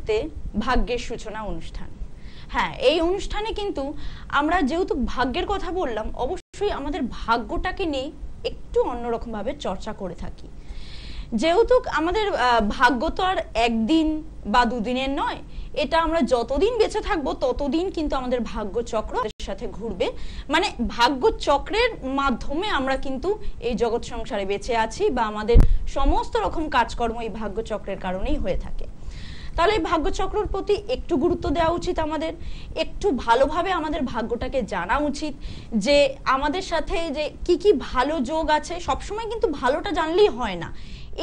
মুহূর্তে ভাগ্যের সূচনা অনুষ্ঠান। হ্যাঁ, এই অনুষ্ঠানে কিন্তু আমরা যেহেতু ভাগ্যের কথা বললাম, অবশ্যই আমাদের ভাগ্যটাকে নিয়ে একটু অন্যরকম ভাবে চর্চা করে থাকি। যেহেতু আমাদের ভাগ্য তো আর একদিন বা দুদিনের নয়, এটা আমরা যতদিন বেঁচে থাকবো ততদিন কিন্তু আমাদের ভাগ্য চক্র সাথে ঘুরবে। মানে ভাগ্য চক্রের মাধ্যমে আমরা কিন্তু এই জগৎ সংসারে বেঁচে আছি, বা আমাদের সমস্ত রকম কাজকর্ম এই ভাগ্য চক্রের কারণেই হয়ে থাকে। তাহলে এই ভাগ্য চক্রের প্রতি একটু গুরুত্ব দেওয়া উচিত, আমাদের একটু ভালোভাবে আমাদের ভাগ্যটাকে জানা উচিত, যে আমাদের সাথে যে কি কি ভালো যোগ আছে। সবসময় কিন্তু ভালোটা জানলেই হয় না,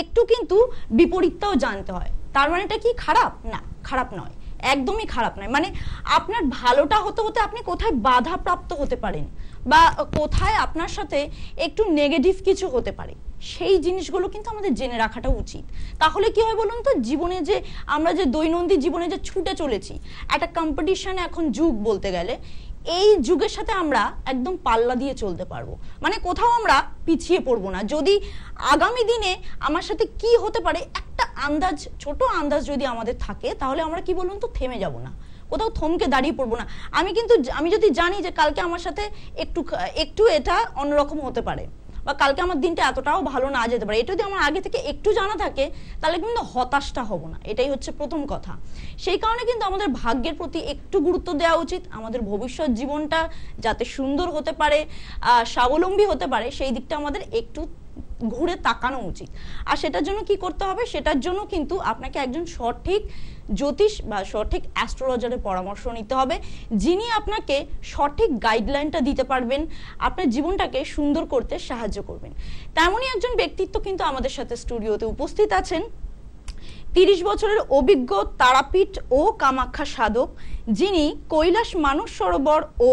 একটু কিন্তু বিপরীতটাও জানতে হয়। তার মানে এটা কি খারাপ? না, খারাপ নয়, একদমই খারাপ নয়। মানে আপনার ভালোটা হতে হতে আপনি কোথায় বাধা প্রাপ্ত হতে পারেন, বা কোথায় আপনার সাথে একটু নেগেটিভ কিছু হতে পারে, সেই জিনিসগুলো কিন্তু আমাদের জেনে রাখাটা উচিত। তাহলে কি হয় বলুন তো, জীবনে যে আমরা যে দৈনন্দিন জীবনে যে ছুটে চলেছি, একটা কম্পিটিশন এখন যুগ বলতে গেলে, এই যুগের সাথে আমরা একদম পাল্লা দিয়ে চলতে পারবো। মানে কোথাও আমরা পিছিয়ে পড়বো না। যদি আগামী দিনে আমার সাথে কি হতে পারে একটা আন্দাজ, ছোট আন্দাজ যদি আমাদের থাকে, তাহলে আমরা কি বলুন তো থেমে যাব না, কোথাও থমকে দাঁড়িয়ে পড়বো না। আমি যদি জানি যে কালকে আমার সাথে একটু এটা অন্যরকম হতে পারে, বা কালকে আমার দিনটা এতটাও ভালো না যেতে পারে, এটা যদি আমার আগে থেকে একটু জানা থাকে, তাহলে কিন্তু হতাশটা হব না। এটাই হচ্ছে প্রথম কথা। সেই কারণে কিন্তু আমাদের ভাগ্যের প্রতি একটু গুরুত্ব দেওয়া উচিত। আমাদের ভবিষ্যৎ জীবনটা যাতে সুন্দর হতে পারে, স্বাবলম্বী হতে পারে, সেই দিকটা আমাদের একটু ঘুরে তাকানো উচিত। আর সেটার জন্য কি করতে হবে? সেটার জন্য কিন্তু আপনাকে একজন সঠিক জ্যোতিষ বা সঠিক অ্যাস্ট্রোলজারের পরামর্শ নিতে হবে, যিনি আপনাকে সঠিক গাইডলাইনটা দিতে পারবেন, আপনার জীবনটাকে সুন্দর করতে সাহায্য করবেন। তেমনই একজন ব্যক্তিত্ব কিন্তু আমাদের সাথে স্টুডিওতে উপস্থিত আছেন। 30 বছরের অভিজ্ঞ তারাপীঠ ও কামাখ্যা সাধক, যিনি কৈলাস মানস সরোবর ও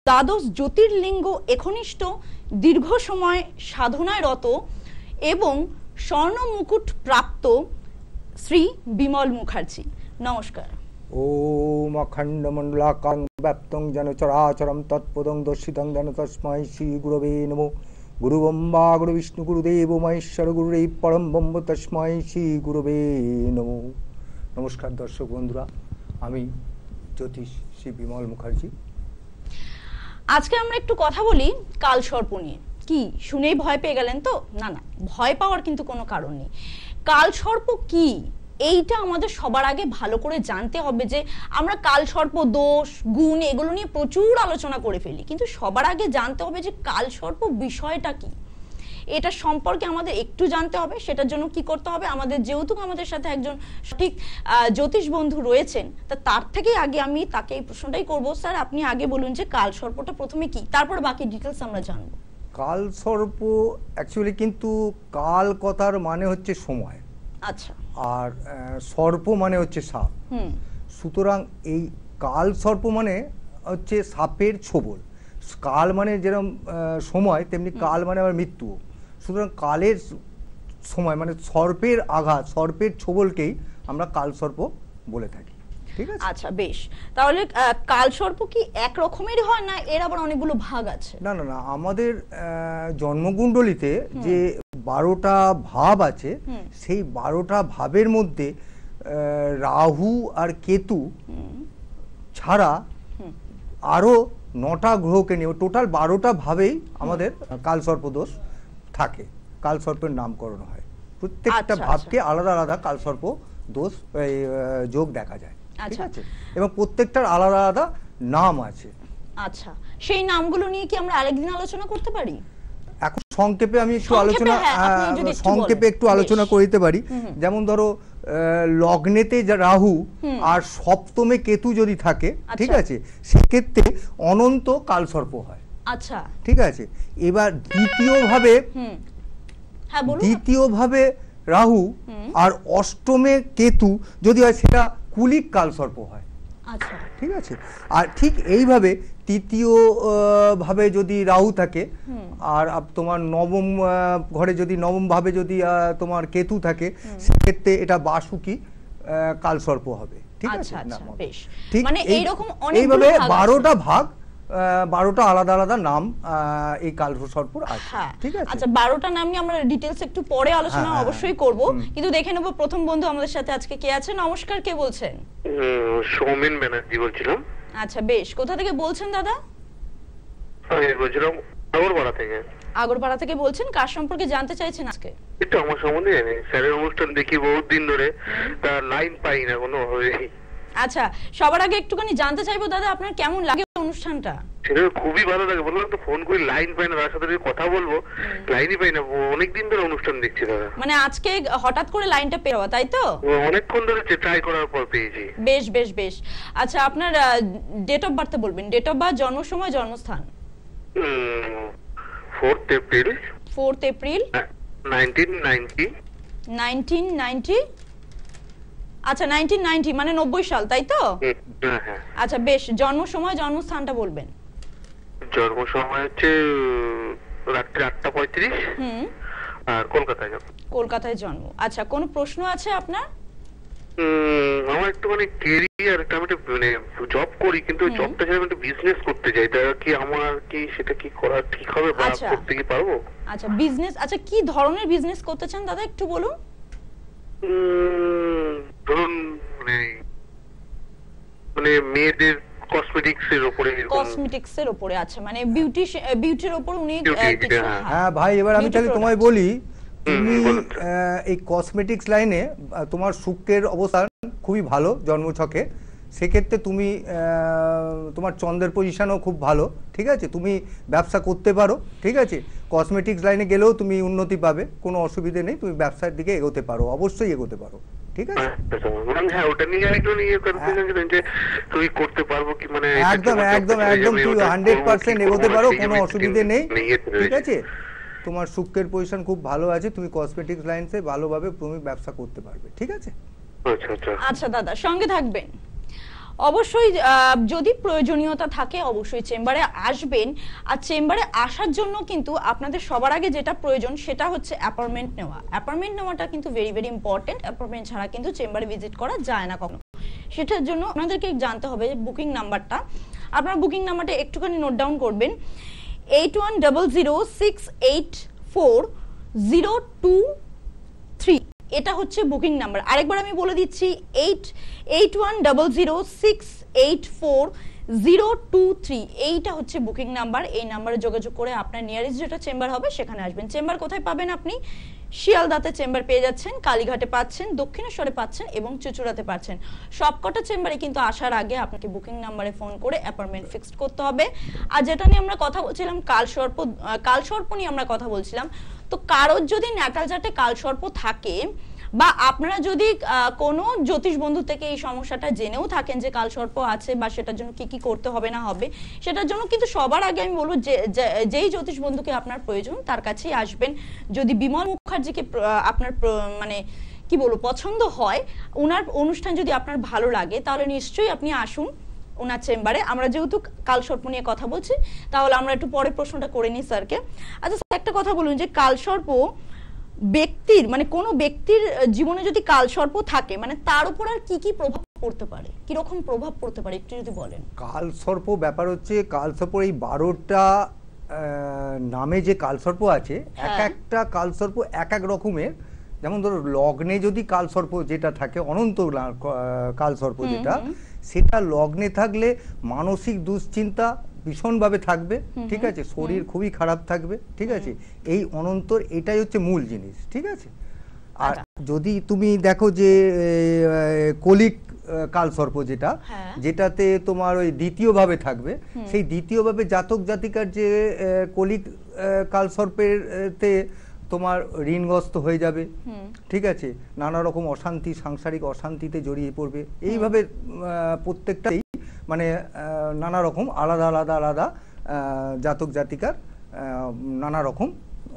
দ্বাদশ জ্যোতির্লিঙ্গ একনিষ্ঠ দীর্ঘ সময় সাধনায় রত এবং স্বর্ণ মুকুট প্রাপ্ত শ্রী বিমল মুখার্জি। নমস্কার। ওম অখণ্ড মণ্ডলাকারং ব্যাপ্তং যেন চরাচরম তৎপদং দর্শিতং যেন তস্मै শ্রী গুরবে নমঃ। গুরু ব্রহ্মা গুরু বিষ্ণু গুরুদেব মহেশ্বর গুরুরেব পরম ব্রহ্ম তস্मै শ্রী গুরবে নমঃ। নমস্কার দর্শক বন্ধুরা, আমি জ্যোতিষ শ্রী বিমল মুখার্জি। আজকে আমরা একটু কথা বলি কালসর্প নিয়ে। কি শুনেই ভয় পেয়ে গেলেন তো? না না, ভয় পাওয়ার কিন্তু কোনো কারণ নেই। কালসর্প কি, এইটা আমাদের সবার আগে ভালো করে জানতে হবে। যে আমরা কালসর্প দোষ গুণ এগুলো নিয়ে প্রচুর আলোচনা করে ফেলি, কিন্তু সবার আগে জানতে হবে যে কালসর্প বিষয়টা কি, এটা সম্পর্কে আমাদের একটু জানতে হবে। সেটার জন্য কি করতে হবে, আমাদের যেহেতু আমাদের সাথে একজন সঠিক জ্যোতিষ বন্ধু রয়েছেন, তার থেকে আগে আমি তাকে এই প্রশ্নটাই করবো। স্যার, আপনি আগে বলুন যে কালসর্পটা প্রথমে কি, তারপর বাকি ডিটেলস আমরা জানবো। কালসর্প অ্যাকচুয়ালি কিন্তু কাল কথার মানে হচ্ছে সময়, আচ্ছা, আর সর্প মানে হচ্ছে সাপ। সুতরাং এই কালসর্প মানে হচ্ছে সাপের ছোবল। কাল মানে যেরকম সময়, তেমনি কাল মানে আবার মৃত্যু। সুতরাং কালের সময় মানে সর্পের আঘাত, সর্পের ছোবলকেই আমরা কালসর্প বলে থাকি। ঠিক আছে, আচ্ছা বেশ। তাহলে কালসর্প কি এক রকমেরই হয়, না এর আবার অনেকগুলো ভাগ আছে? না না না, আমাদের জন্মকুণ্ডলিতে যে 12টা ভাব আছে, সেই 12টা ভাবের মধ্যে রাহু আর কেতু ছাড়া আরো 9টা গ্রহকে নিয়ে টোটাল 12টা ভাবেই আমাদের কালসর্প দোষ থাকে, কালসর্পের নামকরণ হয়। প্রত্যেকটা ভাবকে আলাদা আলাদা কালসর্প দোষ যোগ দেখা যায়। ঠিক আছে, এবং প্রত্যেকটার আলাদা আলাদা নাম আছে। আচ্ছা, সেই নামগুলো নিয়ে কি আমরা আরেকদিন আলোচনা করতে পারি? এখন সংক্ষেপে আমি একটু আলোচনা করিতে পারি। যেমন ধরো লগ্নেতে রাহু আর সপ্তমে কেতু যদি থাকে, ঠিক আছে, সেক্ষেত্রে অনন্ত কালসর্প হয়। আচ্ছা, ঠিক আছে। এবার দ্বিতীয়ভাবে রাহু আর অষ্টমে কেতু যদি হয়, সেটা কুলিক কালসর্প হয়। আচ্ছা, ঠিক আছে। আর ঠিক এইভাবে তৃতীয় ভাবে যদি রাহু থাকে, আর তোমার নবম ঘরে যদি নবম ভাবে যদি তোমার কেতু থাকে, সেক্ষেত্রে এটা বাসুকি কালসর্প হবে। ঠিক আছে, ঠিক এইভাবে 12টা ভাগ 12টা আলাদা আলাদা নাম এই কালসর্পর আছে। হ্যাঁ, ঠিক আছে। আচ্ছা 12টা নাম নিয়ে আমরা ডিটেইলস একটু পরে আলোচনা অবশ্যই করব, কিন্তু দেখে নেব প্রথম বন্ধু আমাদের সাথে আজকে কে আছে। নমস্কার, কে বলছেন? সৌমেন ব্যানার্জি বলছিলাম। আচ্ছা বেশ, কোথা থেকে বলছেন দাদা? আমি বলছিলাম আগরপাড়া থেকে। আগরপাড়া থেকে বলছেন, কার সম্পর্কে জানতে চাইছেন আজকে? একটু আমার সম্বন্ধে জানি, স্যারের অনুষ্ঠান দেখি বহুত দিন ধরে, তার লাইন পাই না কোনো ভাবে। আচ্ছা, সবার আগে একটুখানি জানতে চাইবো দাদা আপনার কেমন লাগে অনুষ্ঠানটা? সেটা খুবই ভালো লাগে, বললাম তো ফোন করে লাইন পাই না, তার সাথে কথা বলবো লাইনই পাই না, অনেকদিন ধরে অনুষ্ঠান দেখছি দাদা। মানে আজকে হঠাৎ করে লাইনটা পেরোয়া, তাই তো? অনেকক্ষণ ধরে ট্রাই করার পর পেয়েছি। বেশ বেশ বেশ। আচ্ছা আপনার ডেট অফ বার্থ বলবেন, ডেট অফ বার্থ, জন্ম সময়, জন্মস্থান। 4th April 1990। 1990? আচ্ছা 1990 মানে 90 সাল, তাই তো? হ্যাঁ। আচ্ছা বেশ, জন্ম সময়, জন্মস্থানটা বলবেন। জন্ম সময় হচ্ছে রাত্রি 8:35। আর কলকাতায় জন্ম। আচ্ছা, কোনো প্রশ্ন আছে আপনার? আমার একটু মানে ক্যারিয়ার, আমি মানে জব করি, কিন্তু জবটা ছেড়ে আমি বিজনেস করতে চাই, তাহলে কি আমার কি সেটা কি করা ঠিক হবে বা করতে কি পারবো? আচ্ছা বিজনেস, আচ্ছা কি ধরনের বিজনেস করতে চান দাদা একটু বলুন। ধরুন মানে মেয়েদের কসমেটিক্সের উপরে। আচ্ছা মানে বিউটির উপর উনি কিছু। হ্যাঁ ভাই, এবার আমি তাহলে তোমায় বলি, তুমি এই কসমেটিক্স লাইনে তোমার শুক্রের অবস্থান খুবই ভালো জন্মছকে, সেক্ষেত্রে তুমি তোমার চন্দ্রের পজিশনও খুব ভালো। ঠিক আছে, তুমি ব্যবসা করতে পারো। ঠিক আছে, কসমেটিক্স লাইনে গেলেও তুমি উন্নতি পাবে, কোনো অসুবিধে নেই, তুমি ব্যবসার দিকে এগোতে পারো, অবশ্যই এগোতে পারো। ঠিক আছে, একদম একদম একদম তুই 100% এগোতে পারো, কোনো অসুবিধে নেই। ঠিক আছে, তোমার শুক্রের পজিশন খুব ভালো আছে, তুমি কসমেটিক্স লাইনসে ভালোভাবে তুমি ব্যবসা করতে পারবে। ঠিক আছে। আচ্ছা দাদা সঙ্গে থাকবেন অবশ্যই, যদি প্রয়োজনীয়তা থাকে অবশ্যই চেম্বারে আসবেন। আর চেম্বারে আসার জন্য কিন্তু আপনাদের সবার আগে যেটা প্রয়োজন সেটা হচ্ছে অ্যাপয়েন্টমেন্ট নেওয়া। অ্যাপয়েন্টমেন্ট নেওয়াটা কিন্তু ভেরি ভেরি ইম্পর্টেন্ট। অ্যাপয়েন্টমেন্ট ছাড়া কিন্তু চেম্বারে ভিজিট করা যায় না কখনো। সেটার জন্য আপনাদেরকে জানতে হবে বুকিং নাম্বারটা। আপনারা বুকিং নাম্বারটা একটুখানি নোট ডাউন করবেন, 8100684023। এটা হচ্ছে বুকিং নাম্বার। আরেকবার আমি বলে দিচ্ছি, 8100684023। এইটা হচ্ছে বুকিং নাম্বার। এই নাম্বারে যোগাযোগ করে আপনার নিয়ারেস্ট যেটা চেম্বার হবে সেখানে আসবেন। চেম্বার কোথায় পাবেন আপনি? শিয়ালদাতে চেম্বার পেয়ে যাচ্ছেন, কালীঘাটে পাচ্ছেন, দক্ষিণেশ্বরে পাচ্ছেন এবং চুচুড়াতে পাচ্ছেন। সবকটা চেম্বারে কিন্তু আসার আগে আপনাকে বুকিং নাম্বারে ফোন করে অ্যাপয়েন্টমেন্ট ফিক্সড করতে হবে। আর যেটা নিয়ে আমরা কথা বলছিলাম কালসর্প নিয়ে আমরা কথা বলছিলাম। তো কারোর যদি ন্যাটাল চার্টে কালসর্প থাকে বা আপনারা যদি কোনো জ্যোতিষ বন্ধু থেকে এই সমস্যাটা জেনেও থাকেন যে কালসর্প আছে বা সেটার জন্য কি কি করতে হবে না হবে, সেটার জন্য কিন্তু সবার আগে আমি বলবো যেই জ্যোতিষ বন্ধুকে আপনার প্রয়োজন তার কাছেই আসবেন। যদি বিমল মুখার্জিকে আপনার মানে কি বলবো পছন্দ হয়, ওনার অনুষ্ঠান যদি আপনার ভালো লাগে, তাহলে নিশ্চয়ই আপনি আসুন ওনার চেম্বারে। আমরা যেহেতু কালসর্প নিয়ে কথা বলছি, তাহলে আমরা একটু পরে প্রশ্নটা করে নিই স্যারকে। আচ্ছা একটা কথা বলুন, যে কালসর্প ব্যক্তির মানে কোন ব্যক্তির জীবনে যদি কালসর্প থাকে, মানে তার উপর আর কি কি প্রভাব পড়তে পারে, কি রকম প্রভাব পড়তে পারে একটু যদি বলেন। কালসর্প ব্যাপার হচ্ছে, কালসর্প এই 12টা নামে যে কালসর্প আছে, এক একটা কালসর্প এক এক রকমের। যেমন ধরো লগ্নে যদি কালসর্প যেটা থাকে, অনন্ত কালসর্প যেটা, সেটা লগ্নে থাকলে মানসিক দুশ্চিন্তা ভীষণভাবে থাকবে। ঠিক আছে, শরীর খুবই খারাপ থাকবে। ঠিক আছে, এই অনন্তর এটাই হচ্ছে মূল জিনিস। ঠিক আছে। আর যদি তুমি দেখো যে কলিক কালসর্প যেটাতে তোমার ওই দ্বিতীয় ভাবে থাকবে, সেই দ্বিতীয় ভাবে জাতক জাতিকার যে কলিক কালসর্পের তে তোমার ঋণগ্রস্ত হয়ে যাবে। ঠিক আছে, নানা রকম অশান্তি, সাংসারিক অশান্তিতে জড়িয়ে পড়বে। এইভাবে প্রত্যেকটাই মানে নানা রকম আলাদা আলাদা আলাদা জাতক জাতিকার নানা রকম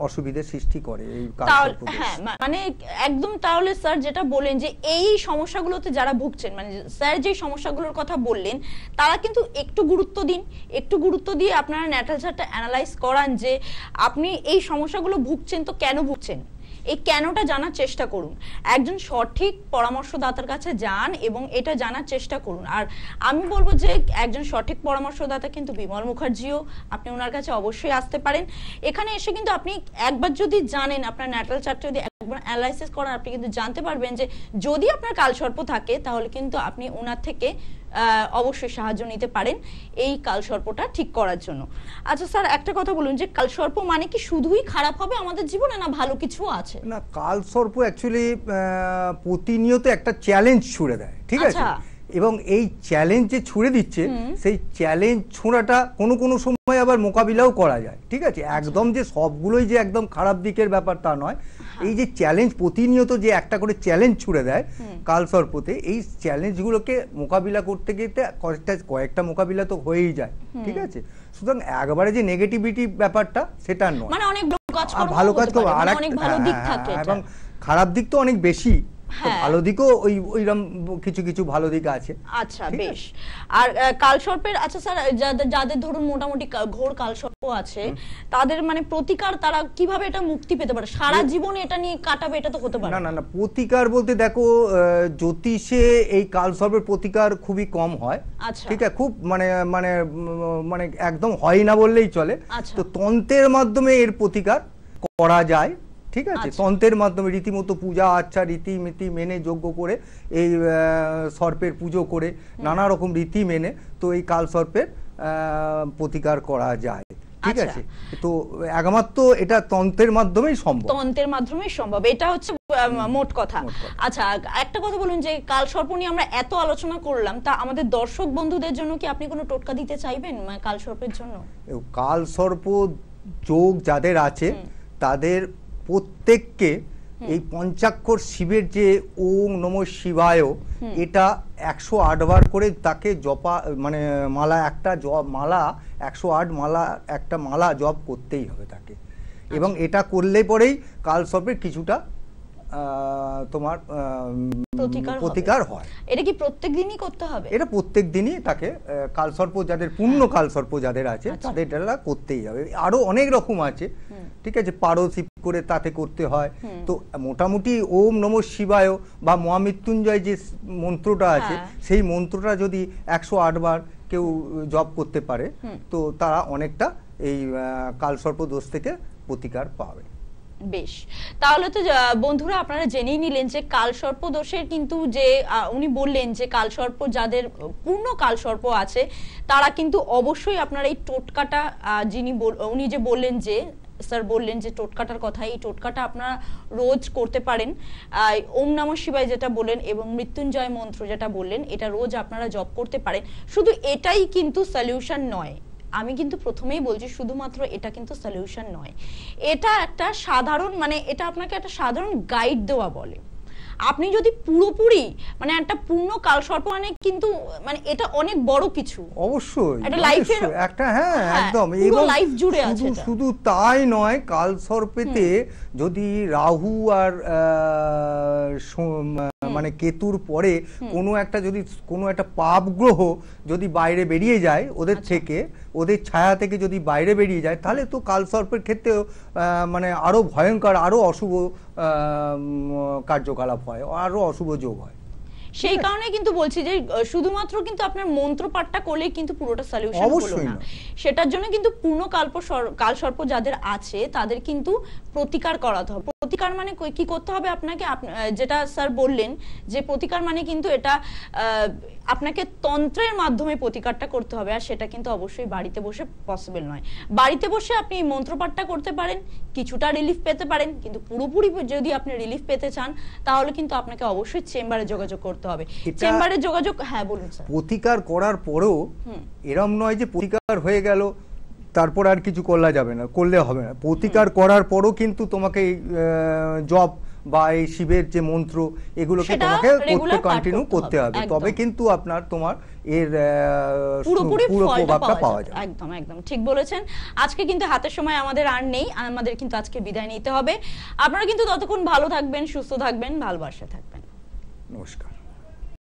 অসুবিধার সৃষ্টি করে এই কালসর্প। হ্যাঁ মানে একদম। তাহলে স্যার যেটা বলেন যে এই সমস্যাগুলোতে যারা ভুগছেন, মানে স্যার যে সমস্যাগুলোর কথা বললেন, তারা কিন্তু একটু গুরুত্ব দিন, একটু গুরুত্ব দিয়ে আপনারা ন্যাটাল চার্টটা অ্যানালাইজ করান যে আপনি এই সমস্যাগুলো ভুগছেন তো কেন ভুগছেন, এই কেনটা জানার চেষ্টা করুন, একজন সঠিক পরামর্শদাতার কাছে যান এবং এটা জানার চেষ্টা করুন। আর আমি বলবো যে একজন সঠিক পরামর্শদাতা কিন্তু বিমল মুখার্জিও, আপনি ওনার কাছে অবশ্যই আসতে পারেন। এখানে এসে কিন্তু আপনি একবার যদি জানেন, আপনার ন্যাটাল চার্টটা যদি একবার অ্যানালাইসিস করেন, আপনি কিন্তু জানতে পারবেন যে যদি আপনার কালসর্প থাকে তাহলে কিন্তু আপনি ওনার থেকে অবশ্যই সাহায্য নিতে পারেন এই কালসর্পটা ঠিক করার জন্য। আচ্ছা স্যার, একটা কথা বলুন যে কালসর্প মানে কি শুধুই খারাপ হবে আমাদের জীবনে, না ভালো কিছু আছে? না, কালসর্প অ্যাকচুয়ালি প্রতিনিয়ত একটা চ্যালেঞ্জ ছুড়ে দেয়, ঠিক আছে? এবং এই চ্যালেঞ্জ যে ছুড়ে দিচ্ছে, সেই চ্যালেঞ্জ ছোঁড়াটা কোনো সময় আবার মোকাবিলাও করা যায়, ঠিক আছে? একদম যে সবগুলোই যে একদম খারাপ দিকের ব্যাপার তা নয়। এই যে চ্যালেঞ্জ প্রতিনিয়ত যে একটা করে চ্যালেঞ্জ ছুড়ে দেয় কালসর্পতে, এই চ্যালেঞ্জগুলোকে মোকাবিলা করতে গিয়ে কয়েকটা মোকাবিলা তো হয়েই যায়, ঠিক আছে? সুতরাং একবারে যে নেগেটিভিটি ব্যাপারটা সেটা নয়, মানে অনেক ভালো কাজ করবো, আর অনেক ভালো দিক থাকে এবং খারাপ দিক তো অনেক বেশি, ভালো দিকও ওইরকম কিছু ভালো দিক আছে। আচ্ছা, বেশ। আর কালসর্পের, আচ্ছা স্যার, যাদের ধরুন মোটামুটি ঘোর কালসর্প আছে, তাদের মানে প্রতিকার, তারা কিভাবে এটা মুক্তি পেতে পারে? সারা জীবন এটা নিয়ে কাটাবে এটা তো হতে পারে না। প্রতিকার বলতে দেখো, জ্যোতিষে এই কালসর্পের প্রতিকার খুবই কম হয়, ঠিক আছে? খুব মানে একদম হয় না বললেই চলে। তো তন্ত্রের মাধ্যমে এর প্রতিকার করা যায়, ঠিক আছে? তন্ত্রের মাধ্যমে রীতিমতো পূজা আচ্ছা রীতিনীতি মেনে যজ্ঞ করে, এই সর্পের পুজো করে, নানা রকম রীতি মেনে তো এই কালসর্পের প্রতিকার করা যায়, ঠিক আছে? তো একমাত্র এটা তন্ত্রের মাধ্যমেই সম্ভব, এটা হচ্ছে মোট কথা। আচ্ছা, একটা কথা বলুন যে কালসর্প নিয়ে আমরা এত আলোচনা করলাম, তা আমাদের দর্শক বন্ধুদের জন্য কি আপনি কোনো টোটকা দিতে চাইবেন কালসর্পের জন্য? কালসর্প যোগ যাদের আছে তাদের প্রত্যেককে এই পঞ্চাক্ষর শিবের যে ওম নমঃ শিবায়, এটা 108 বার করে তাকে জপা, মানে মালা, একটা মালা 108 মালা, একটা মালা জপ করতেই হবে তাকে। এবং এটা করলে পরেই কালসর্পের কিছুটা তোমার প্রতিকার হয়। এটা কি প্রত্যেকদিনই করতে হবে? এটা প্রত্যেকদিনই তাকে কালসর্প যাদের, পূর্ণ কালসর্প যাদের আছে তাদের এটা করতেই হবে। আরো অনেক রকম আছে, ঠিক আছে? পারসিপ করে তাতে করতে হয়। তো মোটামুটি ওম নমঃ শিবায় বা মহামৃত্যুঞ্জয় যে মন্ত্রটা আছে, সেই মন্ত্রটা যদি 108 বার কেউ জপ করতে পারে, তো তারা অনেকটা এই কালসর্প দোষ থেকে প্রতিকার পাবে। বেশ, তাহলে তো বন্ধুরা আপনারা জেনেই নিলেন যে কালসর্প দোষের কিন্তু যে উনি বললেন যে কালসর্প যাদের পূর্ণ কালসর্প আছে তারা কিন্তু অবশ্যই আপনার এই টোটকাটা, উনি যে বললেন যে স্যার বললেন যে টোটকাটার কথা, এই টোটকাটা আপনারা রোজ করতে পারেন। ওম নমঃ শিবায় যেটা বললেন এবং মৃত্যুঞ্জয় মন্ত্র যেটা বললেন, এটা রোজ আপনারা জপ করতে পারেন। শুধু এটাই কিন্তু সলিউশন নয়, আমি কিন্তু প্রথমেই বলছি শুধুমাত্র এটা কিন্তু সলিউশন নয়, এটা একটা সাধারণ, মানে এটা আপনাকে একটা সাধারণ গাইড দেওয়া বলে। আপনি যদি পুরোপুরি মানে একটা পূর্ণ কালসর্প মানে কিন্তু মানে এটা অনেক বড় কিছু, অবশ্যই এটা লাইফের একটা, হ্যাঁ একদম, এবং লাইফ জুড়ে আছে। শুধু তাই নয়, কালসর্পেতে যদি রাহু আর মানে কেতুর পরে কোনো একটা পাপ গ্রহ যদি বাইরে বেরিয়ে যায় ওদের থেকে, ওদের ছায়া থেকে যদি বাইরে বেরিয়ে যায়, তাহলে তো কালসর্পের ক্ষেত্রেও মানে আরো ভয়ঙ্কর, আরো অশুভ কার্যকলাপ হয়, আরো অশুভ যোগ হয়। সেই কারণে কিন্তু বলছি যে শুধুমাত্র কিন্তু আপনার মন্ত্রপাঠটা করলেই কিন্তু পুরোটা সলিউশন হলো না, সেটার জন্য কিন্তু পূর্ণ কালসর্প যাদের আছে তাদের কিন্তু প্রতিকার করাতে হবে। প্রতিকার মানে কি করতে হবে আপনাকে, যেটা স্যার বললেন যে প্রতিকার মানে কিন্তু এটা আপনাকে তন্ত্রের মাধ্যমে প্রতিকারটা করতে হবে, আর সেটা কিন্তু অবশ্যই বাড়িতে বসে পসিবল নয়। বাড়িতে বসে আপনি এই মন্ত্রপাঠটা করতে পারেন, কিছুটা রিলিফ পেতে পারেন, কিন্তু পুরোপুরি যদি আপনি রিলিফ পেতে চান তাহলে কিন্তু আপনাকে অবশ্যই চেম্বারে যোগাযোগ করতে হবে। চেম্বারে যোগাযোগ, হ্যাঁ বলুন স্যার। প্রতিকার করার পরেও এরম নয় যে প্রতিকার হয়ে গেল তারপর আর কিছু করলে হবে না। প্রতিকার করার পরও কিন্তু তোমাকে জব বা এই শিবের যে মন্ত্র এগুলোকে তোমাকে কন্টিনিউ করতে হবে, তবে কিন্তু তোমার এর পুরো প্রভাবটা পাওয়া যায়। একদম একদম ঠিক বলেছেন। আজকে কিন্তু হাতের সময় আমাদের আর নেই, আমাদের কিন্তু আজকে বিদায় নিতে হবে। আপনারা কিন্তু ততক্ষণ ভালো থাকবেন, সুস্থ থাকবেন, ভালোবাসা থাকবেন। নমস্কার।